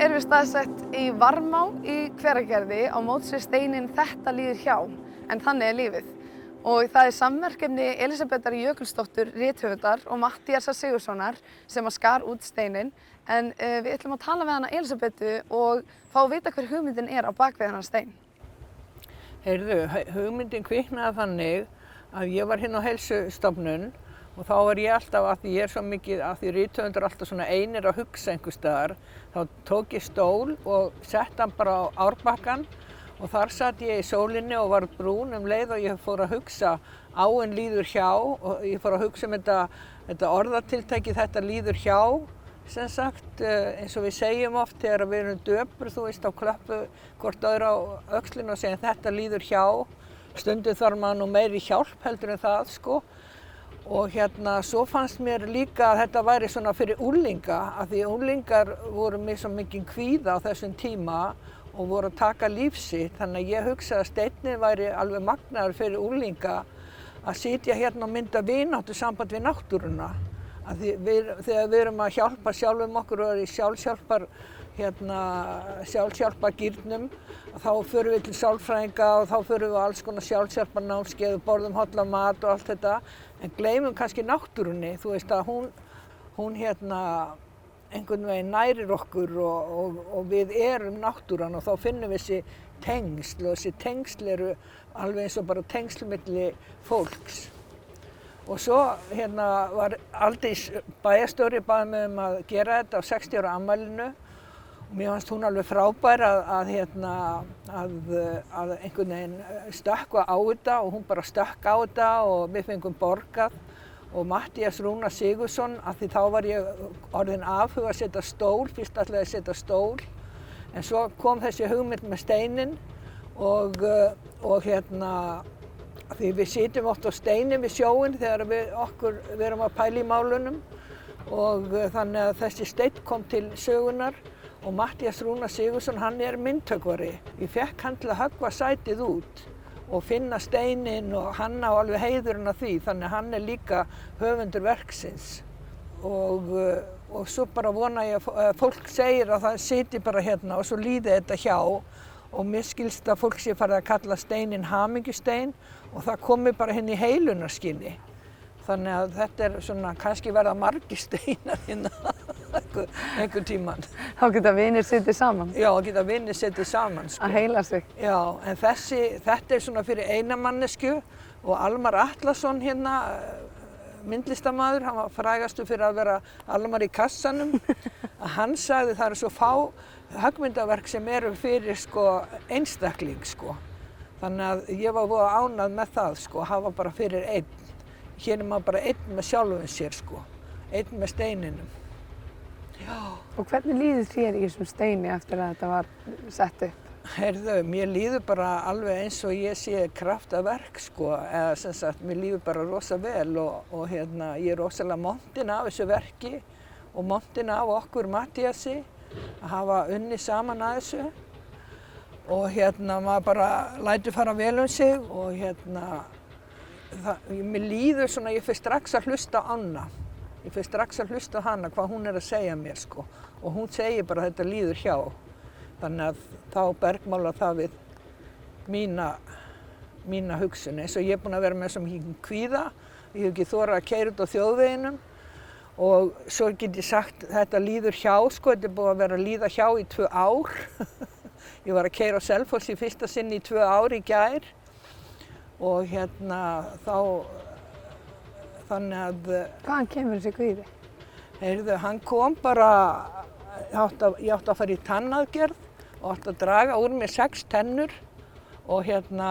erum við staðsett í Varmá í Hveragerði á móts við steininn Þetta líður hjá, en þannig er lífið. Og það er samverkefni Elísabetar Jökulsdóttur rithöfundar og Matthíasar Sigurðssonar sem að skar út steininn. En við ætlum að tala við hana Elísabetu og fá að vita hver hugmyndin er á bakvið hennar stein. Heyrðu, hugmyndin kviknaði þannig að ég var hérna á heilsustofnun og þá var ég alltaf, að því ég er svo mikið, að því rithöfundar alltaf svona einir að hugsa einhvers staðar, þá tók ég stól og sett hann bara á árbakkann og þar satt ég í sólinni og var brún leið og ég fór að hugsa áin líður hjá og ég fór að hugsa þetta orðatiltæki þetta líður hjá, sem sagt, eins og við segjum oft þegar við erum döpur, þú veist, á klöppu hvort öðru á öxlinu og segjum þetta líður hjá, stundum þarf maður nú meiri hjálp heldur en það, sko. Og hérna, svo fannst mér líka að þetta væri svona fyrir unglinga, af því unglingar voru með svo mikinn kvíða á þessum tíma og voru að taka líf sitt, þannig að ég hugsaði að steinninn væri alveg magnaður fyrir unglinga að sitja hérna og mynda vináttusamband við náttúruna. Af því þegar við erum að hjálpa sjálfum okkur og erum í sjálfshjálpargírnum, þá förum við til sálfræðinga og þá förum við á alls konar sjálfshjálparnámskeið og borðum hollan mat og allt þetta, en gleymum kannski náttúrunni, þú veist að hún hérna einhvern veginn nærir okkur og við erum náttúran og þá finnum við þessi tengsl og þessi tengsl eru alveg eins og bara tengsl milli fólks. Og svo hérna var Aldís bæjarstjóri baði mig að gera þetta á 60 ára afmælinu og mér fannst hún alveg frábær að einhvern veginn stökkva á þetta og hún bara stökk á þetta og við fengum borgað og Matthías Rúnar Sigurðsson, af því þá var ég orðin afhuga að setja stól, fyrst ætlaði að setja stól, en svo kom þessi hugmynd með steininn og hérna, því við sitjum oft á steini við sjóinn þegar við erum að pæla í málunum og þannig að þessi steinn kom til sögunar og Matthías Rúnar Sigurðsson, hann er myndhöggvari. Ég fékk hann til að höggva sætið út og finna steininn og hann á alveg heiðurinn af því, þannig að hann er líka höfundur verksins. Og svo bara vona ég að fólk segir að það siti bara hérna og svo líði þetta hjá og mér skilst að fólk sé farið að kalla steininn hamingjustein og það komi bara hérna í heilunarskynni. Þannig að þetta er svona, kannski verða margir steinar hérna einhvern tímann. Þá geta vinir setið saman? Já, geta vinir setið saman, sko. Að heila sig? Já, en þetta er svona fyrir eina mannesku og Almar Atlason hérna, myndlistarmaður, hann var frægastur fyrir að vera Almar í kassanum, að hann sagði það eru svo fá höggmyndaverk sem eru fyrir sko einstakling, sko. Þannig að ég var voða ánægð með það, sko, að hafa bara fyrir einn. Hér er maður bara einn með sjálfum sér, sko, einn með steininum. Já. Og hvernig líður þér í þessum steini eftir að þetta var sett upp? Heyrðu, mér líður bara alveg eins og ég sé kraftaverk, sko, eða sem sagt, mér líður bara rosa vel og hérna, ég er rosalega montin af þessu verki og montin af okkur Matthíasi að hafa unnið saman að þessu og hérna, maður bara lætur fara vel sig og hérna, mér líður svona, ég fer strax að hlusta á Anna. Ég fer strax að hlusta á hana, hvað hún er að segja mér, sko. Og hún segir bara að þetta líður hjá. Þannig að þá bergmálar það við mína hugsun. Eins og ég er búin að vera með svo mikið kvíða. Ég hef ekki þorað að keyra út á þjóðveginum. Og svo get ég sagt, þetta líður hjá, sko. Þetta er búið að vera að líða hjá í 2 ár. Ég var að keyra á Selfoss í fyrsta sinn í 2 ár í gær. Og hérna þannig að... Hvaðan kemur þessi kvíði? Heyrðu, hann kom bara, ég átti að fara í tannaðgerð og átti að draga úr mér 6 tennur og hérna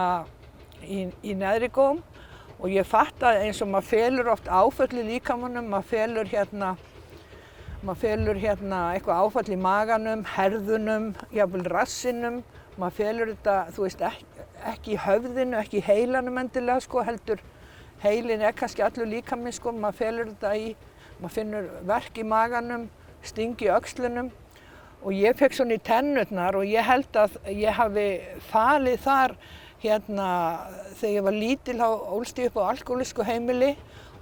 í neðri góm og ég fattaði eins og maður felur oft áföll í líkamanum, maður felur hérna eitthvað áfall í maganum, herðunum, jafnvel rassinum, maður felur þetta, þú veist, ekki í höfðinu, ekki í heilanum endilega, sko, heldur heilin er kannski allur líkaminn, sko, maður felur þetta í, maður finnur verk í maganum, sting í öxlunum og ég fekk svona í tennurnar og ég held að ég hafi falið þar hérna þegar ég var lítil ólst ég upp á alkóhólísku heimili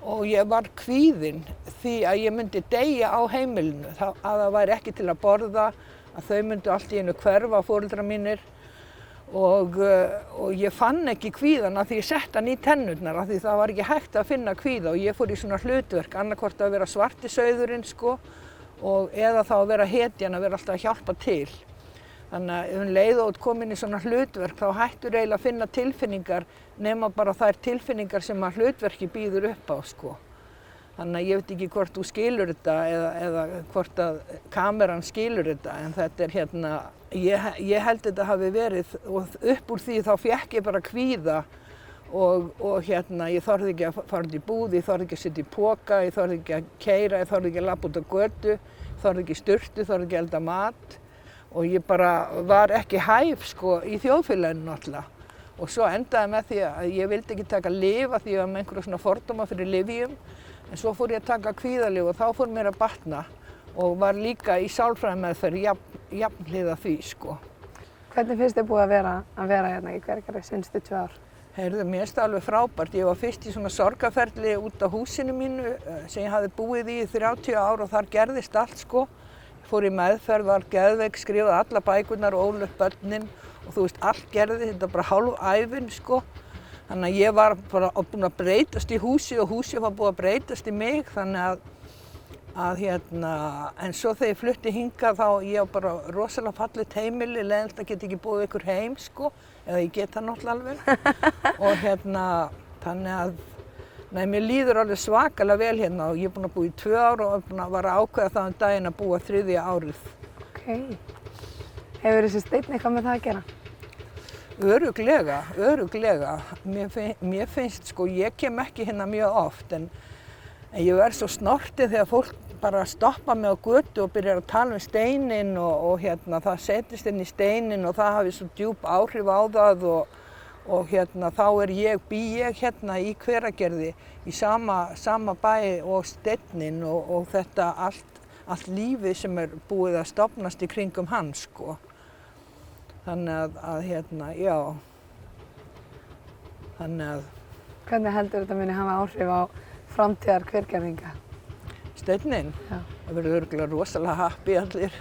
og ég var kvíðin því að ég myndi deyja á heimilinu, að það væri ekki til að borða að þau myndu allt í einu hverfa, foreldrar mínir, og ég fann ekki kvíðan af því ég sett hann í tennurnar af því það var ekki hægt að finna kvíða og ég fór í svona hlutverk, annarkvort að vera svarti sauðurinn sko eða þá að vera hetjan, að vera alltaf að hjálpa til. Þannig að ef leið og kom inn í svona hlutverk þá hættur eiginlega að finna tilfinningar nema bara þær tilfinningar sem að hlutverki býður upp á sko. Þannig að ég veit ekki hvort þú skilur þetta eða hvort að kameran skilur þetta en þetta hérna, ég held þetta hafi verið og upp úr því þá fékk ég bara kvíða og hérna ég þorði ekki að fara út í búð, ég þorði ekki að sitja í poka, ég þorði ekki að keyra, ég þorði ekki að labba út á götu, þorði ekki í sturtu, þorði ekki að elda mat og ég bara var ekki hæf sko í þjóðfélaginu náttúrulega. Og svo endaði með því að ég vildi ekki taka lyf af því ég var með einhverja svona fordóma fyrir lyfjum en svo fór ég að taka kvíðalyf og þá fór mér að batna og var líka í sálfræðimeðferð jafnhliða því sko. Hvernig finnst þér búið að vera hérna í Hveragerði seinustu 2 ár? Heyrðu, mér finnst það alveg frábært. Ég var fyrst í svona sorgarferli út á húsinu mínu sem ég hafði búið í 30 ár og þar gerðist allt sko. Ég fór í meðferð, var geðveik, skrifaði alla bækurnar og ól upp börnin og þú veist, allt gerði þetta bara hálf ævin sko. Þannig að ég var bara búin að breytast í húsi og húsið var búið að breytast í mig þannig að hérna, en svo þegar ég flutti hingað þá ég var bara rosalega fallegt heimili, leiðinlegt að geta ekki búið ykkur heim sko, eða ég get það náttúrulega alveg og hérna, þannig að, nei, mér líður alveg svakalega vel hérna og ég er búin að búa í 2 ár og búin að vara að ákveða það daginn að búa 3. árið. Ok. Hefur þessi steinn eitthvað með það að gera? Örugglega. Mér finnst sko, ég kem ekki hérna mjög oft en ég verð svo snortið þegar fólk bara stoppa mig á götu og byrjar að tala um steininn og hérna það setist inn í steininn og það hafi svo djúp áhrif á það og hérna þá bý ég hérna í Hveragerði í sama bæ og steinninn og þetta allt lífið sem búið að stofnast í kringum hann sko. Þannig að hérna, já, þannig að... Hvernig heldur þetta muni hafa áhrif á framtíðar Hveragerðinga? Steinninn? Já. Það verður örugglega rosalega happy allir.